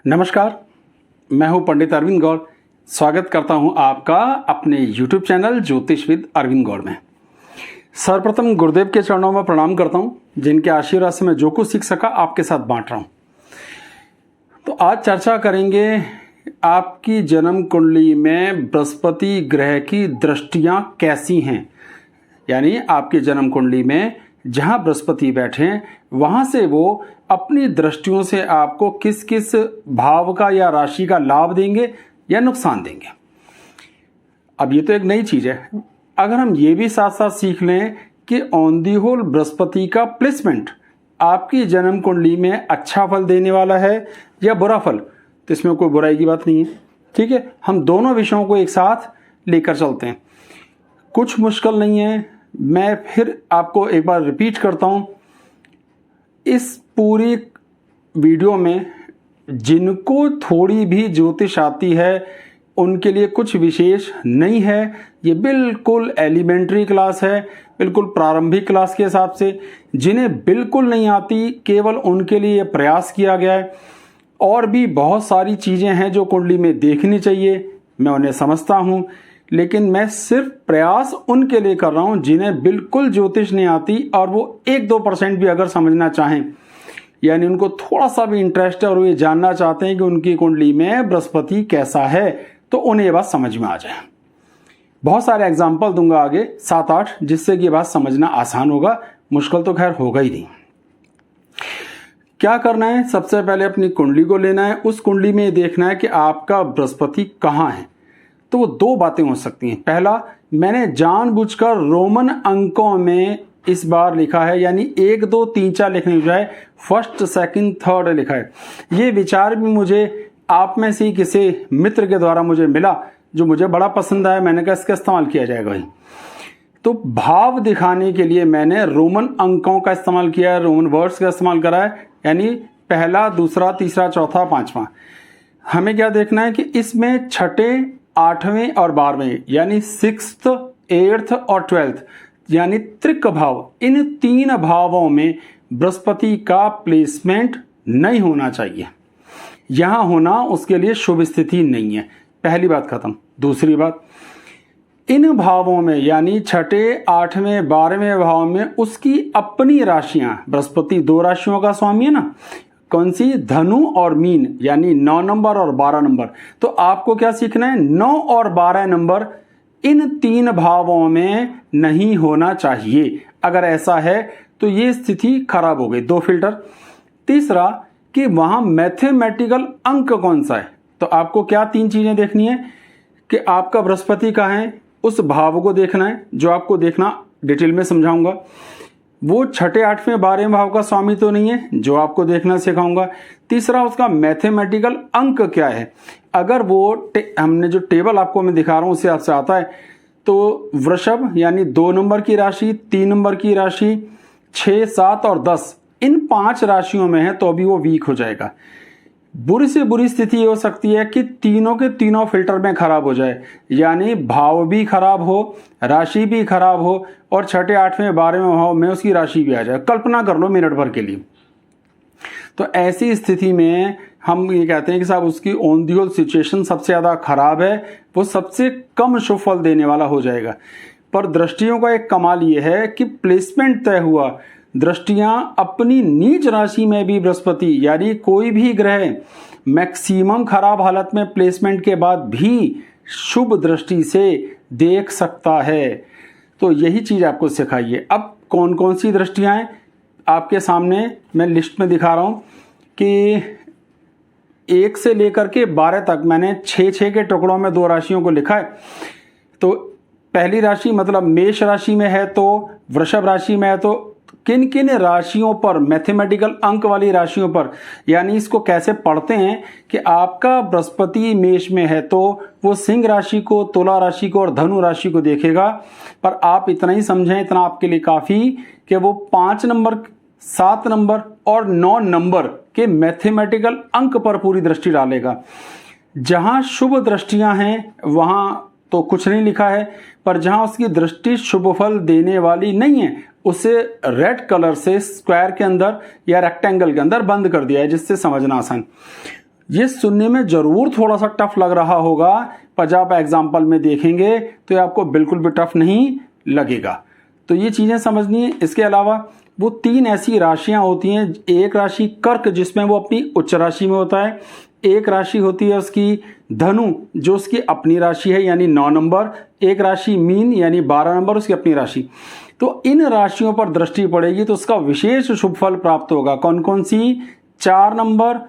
नमस्कार, मैं हूं पंडित अरविंद गौड़। स्वागत करता हूं आपका अपने YouTube चैनल ज्योतिष विद अरविंद गौड़ में। सर्वप्रथम गुरुदेव के चरणों में प्रणाम करता हूं, जिनके आशीर्वाद से मैं जो कुछ सीख सका आपके साथ बांट रहा हूं। तो आज चर्चा करेंगे आपकी जन्म कुंडली में बृहस्पति ग्रह की दृष्टियां कैसी हैं। यानी आपकी जन्म कुंडली में जहां बृहस्पति बैठे हैं वहां से वो अपनी दृष्टियों से आपको किस किस भाव का या राशि का लाभ देंगे या नुकसान देंगे। अब ये तो एक नई चीज है। अगर हम ये भी साथ साथ सीख लें कि ऑन दी होल बृहस्पति का प्लेसमेंट आपकी जन्म कुंडली में अच्छा फल देने वाला है या बुरा फल, तो इसमें कोई बुराई की बात नहीं है। ठीक है, हम दोनों विषयों को एक साथ लेकर चलते हैं। कुछ मुश्किल नहीं है। मैं फिर आपको एक बार रिपीट करता हूं, इस पूरी वीडियो में जिनको थोड़ी भी ज्योतिष आती है उनके लिए कुछ विशेष नहीं है। ये बिल्कुल एलिमेंट्री क्लास है, बिल्कुल प्रारंभिक क्लास के हिसाब से। जिन्हें बिल्कुल नहीं आती केवल उनके लिए ये प्रयास किया गया है। और भी बहुत सारी चीजें हैं जो कुंडली में देखनी चाहिए, मैं उन्हें समझता हूं, लेकिन मैं सिर्फ प्रयास उनके लिए कर रहा हूं जिन्हें बिल्कुल ज्योतिष नहीं आती और वो 1-2% भी अगर समझना चाहें, यानी उनको थोड़ा सा भी इंटरेस्ट है और वो ये जानना चाहते हैं कि उनकी कुंडली में बृहस्पति कैसा है, तो उन्हें ये बात समझ में आ जाए। बहुत सारे एग्जाम्पल दूंगा आगे 7-8, जिससे कि ये बात समझना आसान होगा। मुश्किल तो खैर होगा ही नहीं। क्या करना है, सबसे पहले अपनी कुंडली को लेना है। उस कुंडली में ये देखना है कि आपका बृहस्पति कहाँ है। तो वो दो बातें हो सकती हैं। पहला, मैंने जानबूझकर रोमन अंकों में इस बार लिखा है, यानी 1, 2, 3, 4 लिखने की बजाय 1st, 2nd, 3rd लिखा है। ये विचार भी मुझे आप में से किसी मित्र के द्वारा मुझे मिला, जो मुझे बड़ा पसंद आया। मैंने कहा इसका इस्तेमाल किया जाएगा भाई। तो भाव दिखाने के लिए मैंने रोमन अंकों का इस्तेमाल किया है, रोमन वर्ड्स का इस्तेमाल करा है, यानी पहला, दूसरा, तीसरा, चौथा, पांचवा। हमें क्या देखना है कि इसमें छठे, 8वें और 12वें, यानी 6th, 8th और 12th, यानी त्रिक भाव, इन 3 भावों में बृहस्पति का प्लेसमेंट नहीं होना चाहिए। यहां होना उसके लिए शुभ स्थिति नहीं है। पहली बात खत्म। दूसरी बात, इन भावों में यानी छठे, 8वें, 12वें भाव में उसकी अपनी राशियां, बृहस्पति 2 राशियों का स्वामी है ना, कौन सी, धनु और मीन, यानी 9 नंबर और 12 नंबर। तो आपको क्या सीखना है, 9 और 12 नंबर इन 3 भावों में नहीं होना चाहिए। अगर ऐसा है तो ये स्थिति खराब हो गई। 2 फिल्टर। तीसरा, कि वहां मैथमेटिकल अंक कौन सा है। तो आपको क्या 3 चीजें देखनी है कि आपका बृहस्पति कहाँ है, उस भाव को देखना है, जो आपको देखना डिटेल में समझाऊंगा। वो छठे, 8वें, 12वें भाव का स्वामी तो नहीं है, जो आपको देखना सिखाऊंगा। तीसरा, उसका मैथमेटिकल अंक क्या है। अगर वो हमने जो टेबल आपको मैं दिखा रहा हूं उससे आपसे आता है, तो वृषभ यानी 2 नंबर की राशि, 3 नंबर की राशि, 6, 7 और 10, इन 5 राशियों में है तो अभी वो वीक हो जाएगा। बुरी से बुरी स्थिति ये हो सकती है कि तीनों के तीनों फिल्टर में खराब हो जाए, यानी भाव भी खराब हो, राशि भी खराब हो और छठे, 8वें, 12वें भाव में उसकी राशि भी आ जाए। कल्पना कर लो मिनट भर के लिए। तो ऐसी स्थिति में हम ये कहते हैं कि साहब उसकी ऑन दी होल सिचुएशन सबसे ज्यादा खराब है, वो सबसे कम शुभ फल देने वाला हो जाएगा। पर दृष्टियों का एक कमाल ये है कि प्लेसमेंट तय हुआ, दृष्टियां अपनी नीच राशि में भी बृहस्पति, यानी कोई भी ग्रह मैक्सिमम खराब हालत में प्लेसमेंट के बाद भी शुभ दृष्टि से देख सकता है। तो यही चीज आपको सिखाइए। अब कौन कौन सी दृष्टियां हैं आपके सामने मैं लिस्ट में दिखा रहा हूं कि 1 से लेकर के 12 तक मैंने 6-6 के टुकड़ों में 2 राशियों को लिखा है। तो पहली राशि मतलब मेष राशि में है, तो वृषभ राशि में है, तो किन किन राशियों पर, मैथमेटिकल अंक वाली राशियों पर, यानी इसको कैसे पढ़ते हैं कि आपका बृहस्पति मेष में है तो वो सिंह राशि को, तुला राशि को और धनु राशि को देखेगा। पर आप इतना ही समझें, इतना आपके लिए काफी, कि वो 5 नंबर, 7 नंबर और 9 नंबर के मैथमेटिकल अंक पर पूरी दृष्टि डालेगा। जहां शुभ दृष्टियां हैं वहां तो कुछ नहीं लिखा है, पर जहां उसकी दृष्टि शुभ फल देने वाली नहीं है उसे रेड कलर से स्क्वायर के अंदर या रेक्टेंगल के अंदर बंद कर दिया है, जिससे समझना आसान। ये सुनने में जरूर थोड़ा सा टफ लग रहा होगा, पर जब आप एग्जाम्पल में देखेंगे तो ये आपको बिल्कुल भी टफ नहीं लगेगा। तो ये चीजें समझनी है। इसके अलावा वो 3 ऐसी राशियां होती हैं। एक राशि कर्क जिसमें वो अपनी उच्च राशि में होता है, एक राशि होती है उसकी धनु जो उसकी अपनी राशि है यानी 9 नंबर, एक राशि मीन यानी 12 नंबर उसकी अपनी राशि। तो इन राशियों पर दृष्टि पड़ेगी तो उसका विशेष शुभ फल प्राप्त होगा। कौन कौन सी? 4 नंबर,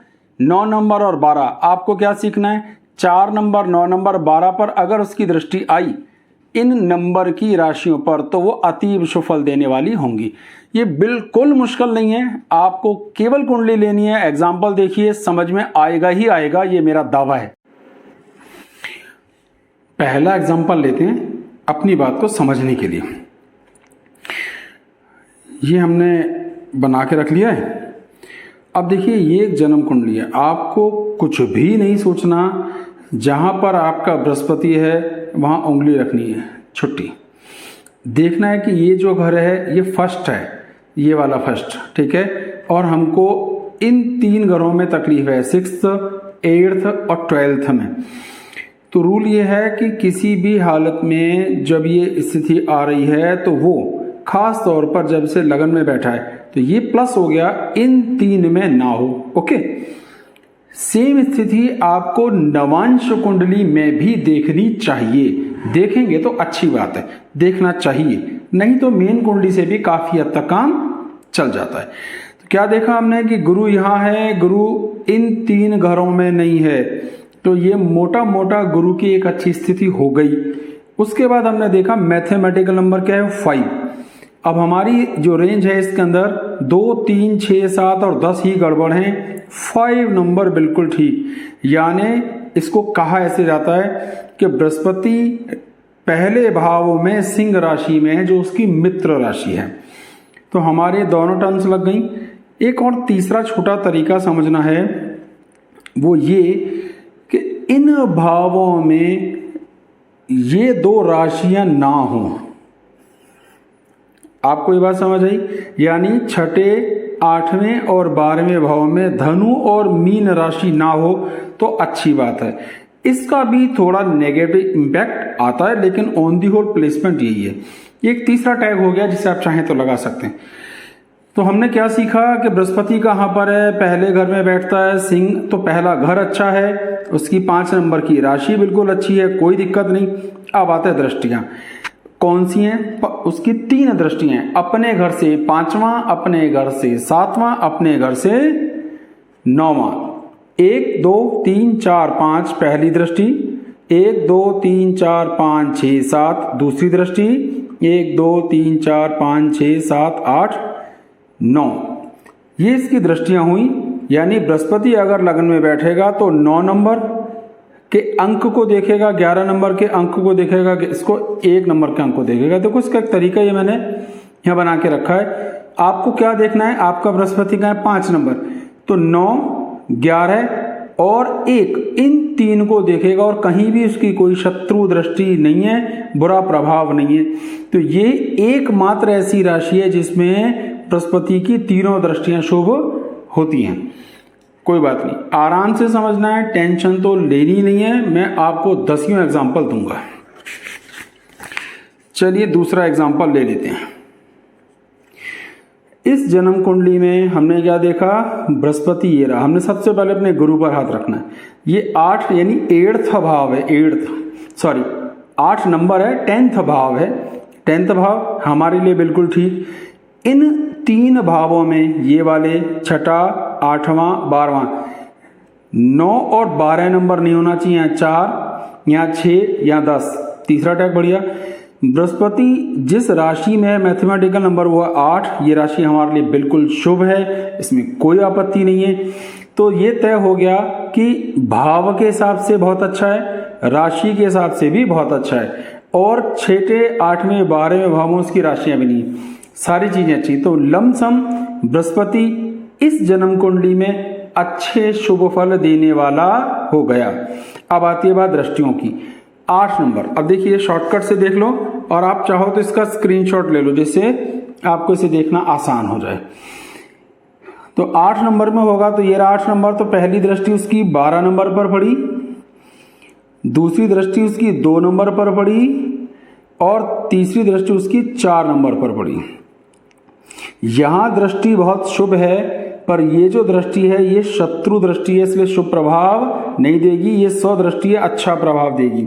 9 नंबर और 12। आपको क्या सीखना है? 4 नंबर, 9 नंबर, 12 पर अगर उसकी दृष्टि आई इन नंबर की राशियों पर तो वो अतीब शुभ फल देने वाली होंगी। ये बिल्कुल मुश्किल नहीं है, आपको केवल कुंडली लेनी है, एग्जाम्पल देखिए, समझ में आएगा ही आएगा, ये मेरा दावा है। पहला एग्जाम्पल लेते हैं अपनी बात को समझने के लिए। ये हमने बना के रख लिया है। अब देखिए ये एक जन्म कुंडली है, आपको कुछ भी नहीं सोचना, जहां पर आपका बृहस्पति है वहां उंगली रखनी है, छुट्टी। देखना है कि ये जो घर है ये फर्स्ट है, ये वाला फर्स्ट, ठीक है। और हमको इन 3 घरों में तकलीफ है, 6th, 8th और 12th में। तो रूल ये है कि किसी भी हालत में जब ये स्थिति आ रही है तो वो खास तौर पर जब से लगन में बैठा है तो ये प्लस हो गया, इन 3 में ना हो। ओके, सेम स्थिति आपको नवांश कुंडली में भी देखनी चाहिए। देखेंगे तो अच्छी बात है, देखना चाहिए, नहीं तो मेन कुंडली से भी काफी हद तक काम चल जाता है। तो क्या देखा हमने कि गुरु यहां है, गुरु इन 3 घरों में नहीं है, तो ये मोटा मोटा गुरु की एक अच्छी स्थिति हो गई। उसके बाद हमने देखा मैथमेटिकल नंबर क्या है, 5। अब हमारी जो रेंज है इसके अंदर 2, 3, 6, 7 और 10 ही गड़बड़ हैं, 5 नंबर बिल्कुल ठीक। यानी इसको कहा ऐसे जाता है कि बृहस्पति पहले भाव में सिंह राशि में है जो उसकी मित्र राशि है। तो हमारे दोनों टर्म्स लग गई। एक और तीसरा छोटा तरीका समझना है, वो ये कि इन भावों में ये 2 राशियां ना हों। आपको ये बात समझ आई? यानी छठे, 8वें और 12वें भाव में धनु और मीन राशि ना हो तो अच्छी बात है। इसका भी थोड़ा नेगेटिव इम्पैक्ट आता है, लेकिन ऑन दी होल प्लेसमेंट यही है। एक तीसरा टैग हो गया जिसे आप चाहें तो लगा सकते हैं। तो हमने क्या सीखा कि बृहस्पति कहाँ पर है, पहले घर में बैठता है सिंह, तो पहला घर अच्छा है, उसकी 5 नंबर की राशि बिल्कुल अच्छी है, कोई दिक्कत नहीं। अब आते हैं दृष्टियां, कौन सी हैं? उसकी 3 दृष्टियां हैं, अपने घर से 5वां, अपने घर से 7वां, अपने घर से 9वां। 1, 2, 3, 4, 5 पहली दृष्टि, 1, 2, 3, 4, 5, 6, 7 दूसरी दृष्टि, 1, 2, 3, 4, 5, 6, 7, 8, 9। ये इसकी दृष्टियां हुई। यानी बृहस्पति अगर लगन में बैठेगा तो 9 नंबर के अंक को देखेगा, 11 नंबर के अंक को देखेगा, इसको 1 नंबर के अंक को देखेगा। देखो इसका एक तरीका ये मैंने यहां बना के रखा है। आपको क्या देखना है, आपका बृहस्पति का है 5 नंबर, तो 9, 11 और 1 इन 3 को देखेगा और कहीं भी उसकी कोई शत्रु दृष्टि नहीं है, बुरा प्रभाव नहीं है। तो ये एकमात्र ऐसी राशि है जिसमें बृहस्पति की 3 दृष्टियां शुभ होती हैं। कोई बात नहीं, आराम से समझना है, टेंशन तो लेनी नहीं है। मैं आपको 10वां एग्जाम्पल दूंगा। चलिए दूसरा एग्जाम्पल ले लेते हैं। इस जन्म कुंडली में हमने क्या देखा, बृहस्पति ये रहा। हमने सबसे पहले अपने गुरु पर हाथ रखना है। ये 8 यानी 8th भाव है, 8 नंबर है, 10th भाव है। 10th भाव हमारे लिए बिल्कुल ठीक। इन 3 भावों में ये वाले छठा, 8वां, 12वां, 9 और 12 नंबर नहीं होना चाहिए, 4 या 6 या 10। तीसरा टैग बढ़िया। बृहस्पति जिस राशि में है मैथमेटिकल नंबर वो 8, ये राशि हमारे लिए बिल्कुल शुभ है, इसमें कोई आपत्ति नहीं है। तो ये तय हो गया कि भाव के हिसाब से बहुत अच्छा है, राशि के हिसाब से भी बहुत अच्छा है, और 6, 8वें, 12वें भावों की राशियां भी नहीं, सारी चीजें अच्छी। तो लमसम बृहस्पति इस जन्म कुंडली में अच्छे शुभ फल देने वाला हो गया। अब आती है बात दृष्टियों की। 8 नंबर, अब देखिए शॉर्टकट से देख लो, और आप चाहो तो इसका स्क्रीनशॉट ले लो जिससे आपको इसे देखना आसान हो जाए। तो 8 नंबर में होगा, तो ये रहा 8 नंबर। तो पहली दृष्टि उसकी 12 नंबर पर पड़ी, दूसरी दृष्टि उसकी 2 नंबर पर पड़ी और तीसरी दृष्टि उसकी 4 नंबर पर पड़ी। यहां दृष्टि बहुत शुभ है, पर ये जो दृष्टि है ये शत्रु दृष्टि है, इसलिए शुभ प्रभाव नहीं देगी। ये स्वदृष्टि है, अच्छा प्रभाव देगी।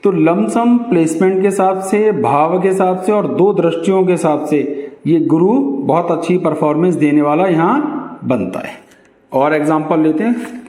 तो लमसम प्लेसमेंट के हिसाब से, भाव के हिसाब से और 2 दृष्टियों के हिसाब से ये गुरु बहुत अच्छी परफॉर्मेंस देने वाला यहां बनता है। और एग्जांपल लेते हैं।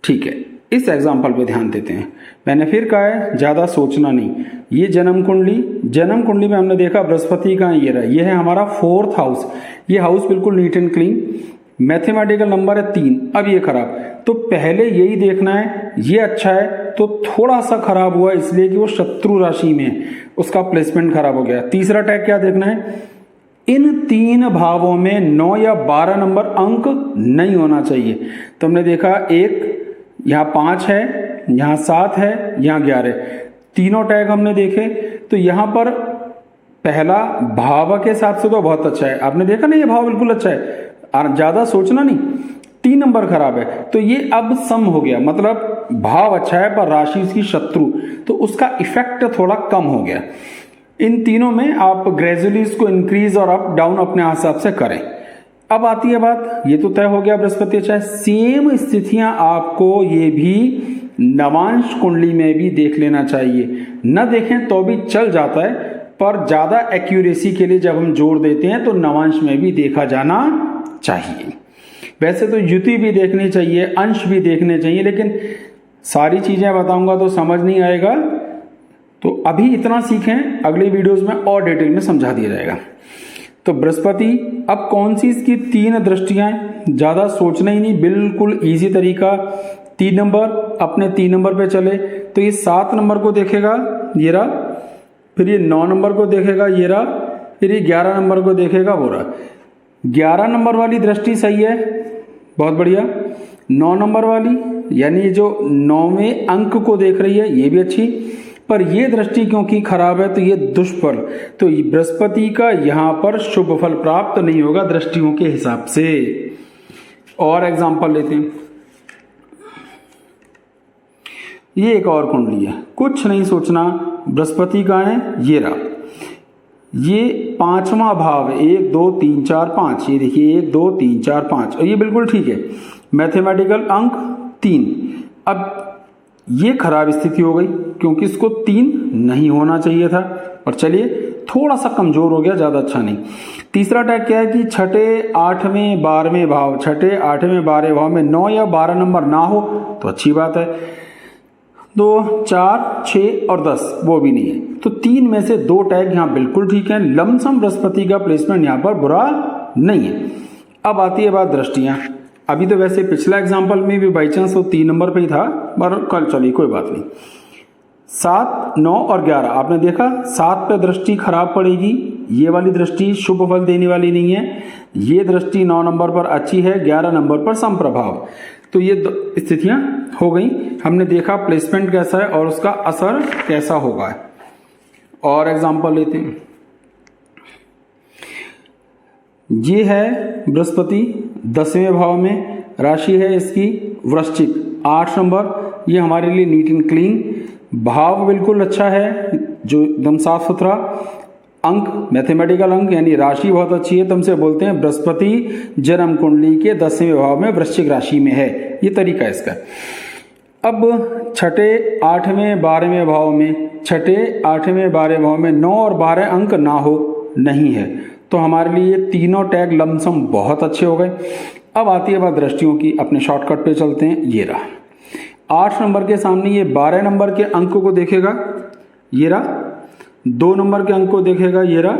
ठीक है, इस एग्जाम्पल पे ध्यान देते हैं। मैंने फिर कहा है ज्यादा सोचना नहीं। ये जन्म कुंडली में हमने देखा बृहस्पति का ये रहा, ये है हमारा 4th हाउस। ये हाउस बिल्कुल neat and clean, mathematical number है 3। अब ये खराब, तो पहले यही देखना है ये अच्छा है तो थोड़ा सा खराब हुआ इसलिए कि वो शत्रु राशि में है, उसका प्लेसमेंट खराब हो गया। तीसरा टैग क्या देखना है, इन 3 भावों में 9 या 12 नंबर अंक नहीं होना चाहिए। तो हमने देखा एक यहाँ 5 है, यहाँ 7 है, यहाँ 11, तीनों टैग हमने देखे। तो यहां पर पहला भाव के हिसाब से तो बहुत अच्छा है, आपने देखा ना, ये भाव बिल्कुल अच्छा है, ज्यादा सोचना नहीं। 3 नंबर खराब है, तो ये अब सम हो गया, मतलब भाव अच्छा है पर राशि उसकी शत्रु, तो उसका इफेक्ट थोड़ा कम हो गया। इन तीनों में आप ग्रेजुअली इसको इंक्रीज और अप डाउन अपने हिसाब से करें। अब आती है बात, ये तो तय हो गया बृहस्पति अच्छा है। सेम स्थितियां आपको ये भी नवांश कुंडली में भी देख लेना चाहिए। न देखें तो भी चल जाता है, पर ज्यादा एक्यूरेसी के लिए जब हम जोर देते हैं तो नवांश में भी देखा जाना चाहिए। वैसे तो युति भी देखनी चाहिए, अंश भी देखने चाहिए, लेकिन सारी चीजें बताऊंगा तो समझ नहीं आएगा, तो अभी इतना सीखें, अगले वीडियोस में और डिटेल में समझा दिया जाएगा। तो बृहस्पति, अब कौन सी इसकी 3 दृष्टियां, ज्यादा सोचना ही नहीं, बिल्कुल इजी तरीका। 3 नंबर, अपने 3 नंबर पे चले तो ये 7 नंबर को देखेगा, ये रहा, फिर ये 9 नंबर को देखेगा, ये रहा, फिर ये 11 नंबर को देखेगा, वो रहा। 11 नंबर वाली दृष्टि सही है, बहुत बढ़िया। 9 नंबर वाली, यानी जो 9वें अंक को देख रही है, ये भी अच्छी, पर ये दृष्टि क्योंकि खराब है तो ये दुष्फल, तो बृहस्पति का यहां पर शुभ फल प्राप्त नहीं होगा दृष्टियों के हिसाब से। और एग्जांपल लेते हैं, ये एक और कुंडली है, कुछ नहीं सोचना, बृहस्पति का है, ये रहा, ये 5वां भाव है, 1 2 3 4 5, ये देखिए 1 2 3 4 5, और ये बिल्कुल ठीक है, मैथमेटिकल अंक 3। अब ये खराब स्थिति हो गई क्योंकि इसको 3 नहीं होना चाहिए था, पर चलिए थोड़ा सा कमजोर हो गया, ज्यादा अच्छा नहीं। तीसरा टैग क्या है कि 6, 8वें 12वें भाव, 6, 8वें 12वें भाव में 9 या 12 नंबर ना हो तो अच्छी बात है। 2, 4, 6 और 10 वो भी नहीं है, तो 3 में से 2 टैग यहाँ बिल्कुल ठीक है। लमसम बृहस्पति का प्लेसमेंट यहाँ पर बुरा नहीं है। अब आती है बात दृष्टियां। अभी तो वैसे पिछला एग्जाम्पल में भी बाई चांस वो 3 नंबर पे ही था, पर कल चलिए कोई बात नहीं। 7, 9 और 11 आपने देखा, 7 पे दृष्टि खराब पड़ेगी, ये वाली दृष्टि शुभ फल देने वाली नहीं है। ये दृष्टि 9 नंबर पर अच्छी है, 11 नंबर पर सम प्रभाव। तो ये स्थितियां हो गई, हमने देखा प्लेसमेंट कैसा है और उसका असर कैसा होगा। और एग्जाम्पल लेते हैं, ये है बृहस्पति 10वें भाव में, राशि है इसकी वृश्चिक, 8 नंबर, ये हमारे लिए नीट एंड क्लीन, भाव बिल्कुल अच्छा है, जो एकदम साफ सुथरा, अंक मैथमेटिकल अंक यानी राशि बहुत अच्छी है, तो हमसे बोलते हैं बृहस्पति जन्म कुंडली के 10वें भाव में वृश्चिक राशि में है, ये तरीका है इसका। अब 6, 8वें 12वें भाव में, 6, 8वें 12वें भाव में 9 और 12 अंक ना हो नहीं है, तो हमारे लिए तीनों टैग लमसम बहुत अच्छे हो गए। अब आती है बात दृष्टियों की, अपने शॉर्टकट पे चलते हैं। ये रहा 8 नंबर के सामने ये 12 नंबर के अंक को देखेगा, ये रहा, 2 नंबर के अंक को देखेगा, ये रहा,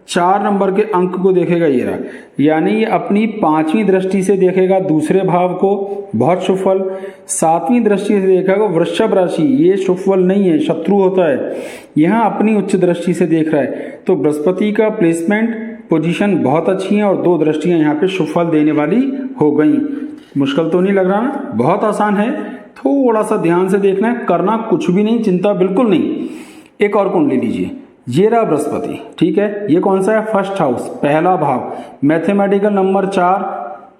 4 नंबर के अंक को देखेगा, ये रहा, यानी ये अपनी 5वीं दृष्टि से देखेगा दूसरे भाव को, बहुत शुभ फल। 7वीं दृष्टि से देखेगा वृषभ राशि, ये शुभ फल नहीं है, शत्रु होता है, यहां अपनी उच्च दृष्टि से देख रहा है। तो बृहस्पति का प्लेसमेंट पोजीशन बहुत अच्छी है और 2 दृष्टियां यहाँ पे शुभ फल देने वाली हो गई। मुश्किल तो नहीं लग रहा ना, बहुत आसान है, थोड़ा सा ध्यान से देखना है, करना कुछ भी नहीं, चिंता बिल्कुल नहीं। एक और कुंडली लीजिए, ये रहा बृहस्पति, ठीक है। ये कौन सा है? फर्स्ट हाउस, पहला भाव, मैथमेटिकल नंबर 4,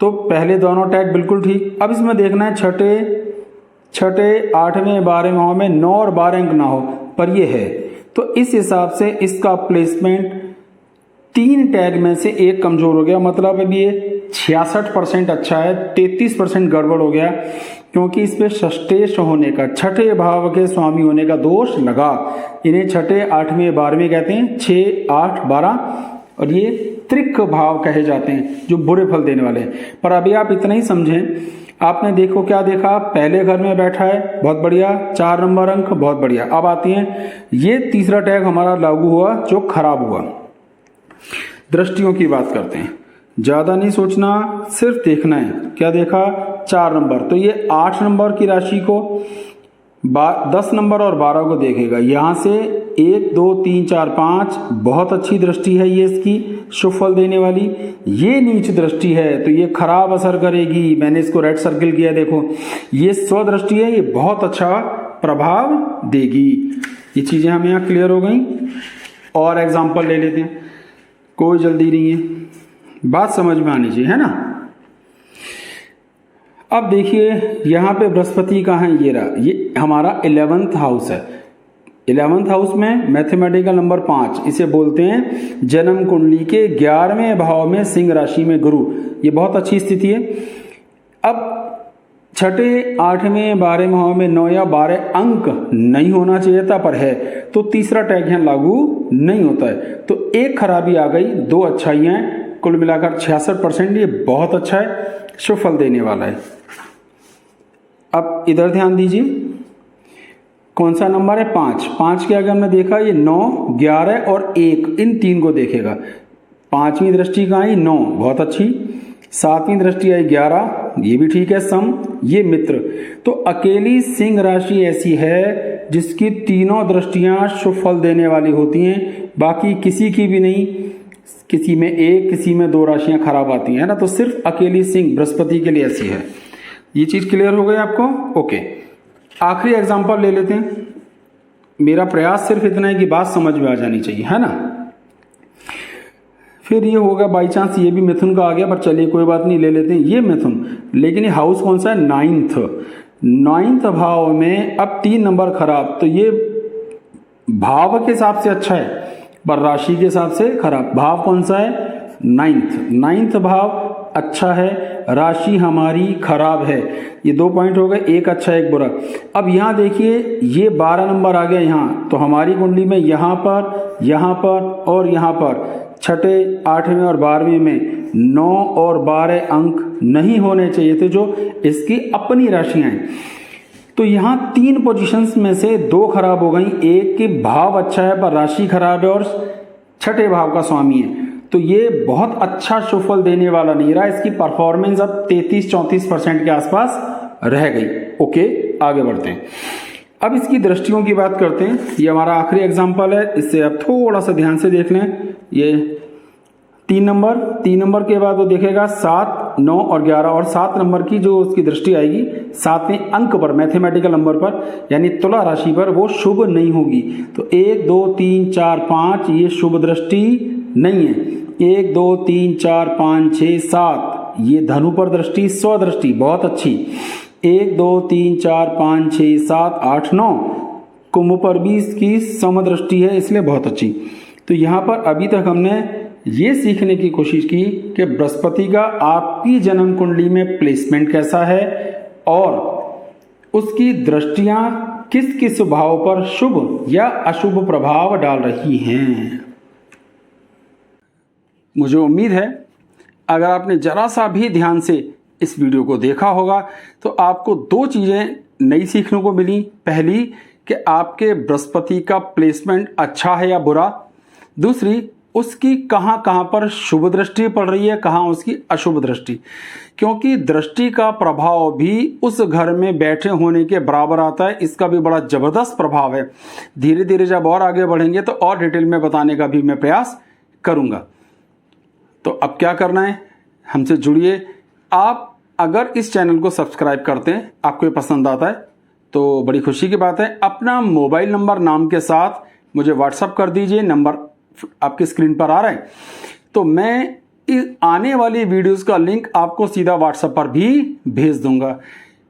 तो पहले दोनों टैग बिल्कुल ठीक। अब इसमें देखना है छठे 8वें 12वें भाव में 9 और 12 अंक ना हो, पर ये है, तो इस हिसाब से इसका प्लेसमेंट 3 टैग में से एक कमजोर हो गया। मतलब अब ये 66% अच्छा है, 33% गड़बड़ हो गया, क्योंकि इस पे षष्टेश होने का, छठे भाव के स्वामी होने का दोष लगा। इन्हें छठे 8वें 12वें कहते हैं, 6 8 12, और ये त्रिक भाव कहे जाते हैं जो बुरे फल देने वाले हैं। पर अभी आप इतना ही समझें, आपने देखो क्या देखा, पहले घर में बैठा है, बहुत बढ़िया, 4 नंबर अंक, बहुत बढ़िया। अब आती हैं, ये तीसरा टैग हमारा लागू हुआ जो खराब हुआ। दृष्टियों की बात करते हैं, ज्यादा नहीं सोचना, सिर्फ देखना है। क्या देखा? 4 नंबर, तो ये 8 नंबर की राशि को 10 नंबर और 12 को देखेगा। यहां से 1 2 3 4 5 बहुत अच्छी दृष्टि है ये इसकी, शुभ फल देने वाली। ये नीच दृष्टि है तो ये खराब असर करेगी। मैंने इसको रेड सर्किल किया, देखो ये स्वदृष्टि है, ये बहुत अच्छा प्रभाव देगी। ये चीजें हमें यहाँ क्लियर हो गई। और एग्जाम्पल ले लेते हैं, कोई जल्दी नहीं है, बात समझ में आनी चाहिए, है ना। अब देखिए यहां पे बृहस्पति कहाँ है, ये रहा, ये हमारा 11th हाउस है। 11th हाउस में मैथमेटिकल नंबर 5, इसे बोलते हैं जन्म कुंडली के 11वें भाव में सिंह राशि में गुरु। ये बहुत अच्छी स्थिति है। अब छठे 8वें 12वें भाव में 9 या 12 अंक नहीं होना चाहिए था, पर है, तो तीसरा टैग यहाँ लागू नहीं होता है। तो एक खराबी आ गई, 2 अच्छाइयां, कुल मिलाकर 66%। ये बहुत अच्छा है, शुभ फल देने वाला है। अब इधर ध्यान दीजिए, कौन सा नंबर है? 5। 5 के आगे हमने देखा ये 9 11 और 1, इन 3 को देखेगा। 5वीं दृष्टि कहाँ आई? 9, बहुत अच्छी। 7वीं दृष्टि आई 11, ये भी ठीक है, सम, ये मित्र। तो अकेली सिंह राशि ऐसी है जिसकी तीनों दृष्टियां शुभ फल देने वाली होती हैं, बाकी किसी की भी नहीं। किसी में 1, किसी में 2 राशियां खराब आती हैं ना, तो सिर्फ अकेली सिंह बृहस्पति के लिए ऐसी है। ये चीज क्लियर हो गई आपको? ओके, आखिरी एग्जांपल ले लेते हैं। मेरा प्रयास सिर्फ इतना है कि बात समझ में आ जानी चाहिए, है ना। फिर ये होगा बाई चांस ये भी मिथुन का आ गया, पर चलिए कोई बात नहीं, ले लेते हैं ये मिथुन। लेकिन ये हाउस कौन सा है? 9th भाव में अब 3 नंबर खराब, तो ये भाव के हिसाब से अच्छा है पर राशि के हिसाब से खराब। भाव कौन सा है? 9th भाव अच्छा है, राशि हमारी खराब है। ये 2 पॉइंट हो गए, एक अच्छा एक बुरा। अब यहां देखिए ये 12 नंबर आ गया यहाँ, तो हमारी कुंडली में यहां पर और यहां पर छठे 8वें और 12वें में 9 और 12 अंक नहीं होने चाहिए थे, जो इसकी अपनी राशियां हैं। तो यहां 3 पोजीशंस में से 2 खराब हो गई। एक की भाव अच्छा है पर राशि खराब है और छठे भाव का स्वामी है, तो ये बहुत अच्छा शुभ फल देने वाला नहीं रहा। इसकी परफॉर्मेंस अब 33-34% के आसपास रह गई। ओके, आगे बढ़ते हैं। अब इसकी दृष्टियों की बात करते हैं। ये हमारा आखिरी एग्जाम्पल है, इससे आप थोड़ा सा ध्यान से देख लें। ये 3 नंबर के बाद वो देखेगा 7, 9 और 11, और 7 नंबर की जो उसकी दृष्टि आएगी 7वें अंक पर, मैथमेटिकल नंबर पर, यानी तुला राशि पर, वो शुभ नहीं होगी। तो 1 2 3 4 5 ये शुभ दृष्टि नहीं है। 1 2 3 4 5 6 7 ये धनु पर दृष्टि, स्वदृष्टि बहुत अच्छी। 1 2 3 4 5 6 7 8 9 कुंभ पर भी इसकी समदृष्टि है, इसलिए बहुत अच्छी। तो यहां पर अभी तक हमने ये सीखने की कोशिश की कि बृहस्पति का आपकी जन्म कुंडली में प्लेसमेंट कैसा है और उसकी दृष्टियां किस किस भाव पर शुभ या अशुभ प्रभाव डाल रही हैं। मुझे उम्मीद है अगर आपने जरा सा भी ध्यान से इस वीडियो को देखा होगा तो आपको 2 चीजें नई सीखने को मिली। पहली कि आपके बृहस्पति का प्लेसमेंट अच्छा है या बुरा, दूसरी उसकी कहां कहां पर शुभ दृष्टि पड़ रही है, कहां उसकी अशुभ दृष्टि, क्योंकि दृष्टि का प्रभाव भी उस घर में बैठे होने के बराबर आता है। इसका भी बड़ा जबरदस्त प्रभाव है। धीरे धीरे जब और आगे बढ़ेंगे तो और डिटेल में बताने का भी मैं प्रयास करूंगा। तो अब क्या करना है, हमसे जुड़िए। आप अगर इस चैनल को सब्सक्राइब करते हैं, आपको ये पसंद आता है तो बड़ी खुशी की बात है। अपना मोबाइल नंबर नाम के साथ मुझे व्हाट्सअप कर दीजिए, नंबर आपकी स्क्रीन पर आ रहा है। तो मैं इस आने वाली वीडियोस का लिंक आपको सीधा व्हाट्सएप पर भी भेज दूंगा।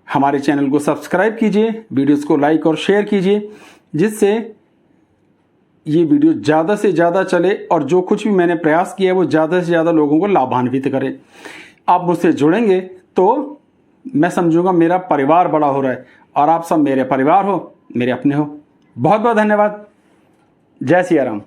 हमारे चैनल को सब्सक्राइब कीजिए, वीडियोस को लाइक और शेयर कीजिए, जिससे ये वीडियो ज़्यादा से ज़्यादा चले और जो कुछ भी मैंने प्रयास किया है वो ज़्यादा से ज़्यादा लोगों को लाभान्वित करे। आप मुझसे जुड़ेंगे तो मैं समझूंगा मेरा परिवार बड़ा हो रहा है और आप सब मेरे परिवार हो, मेरे अपने हो। बहुत बहुत धन्यवाद। जय सिया राम।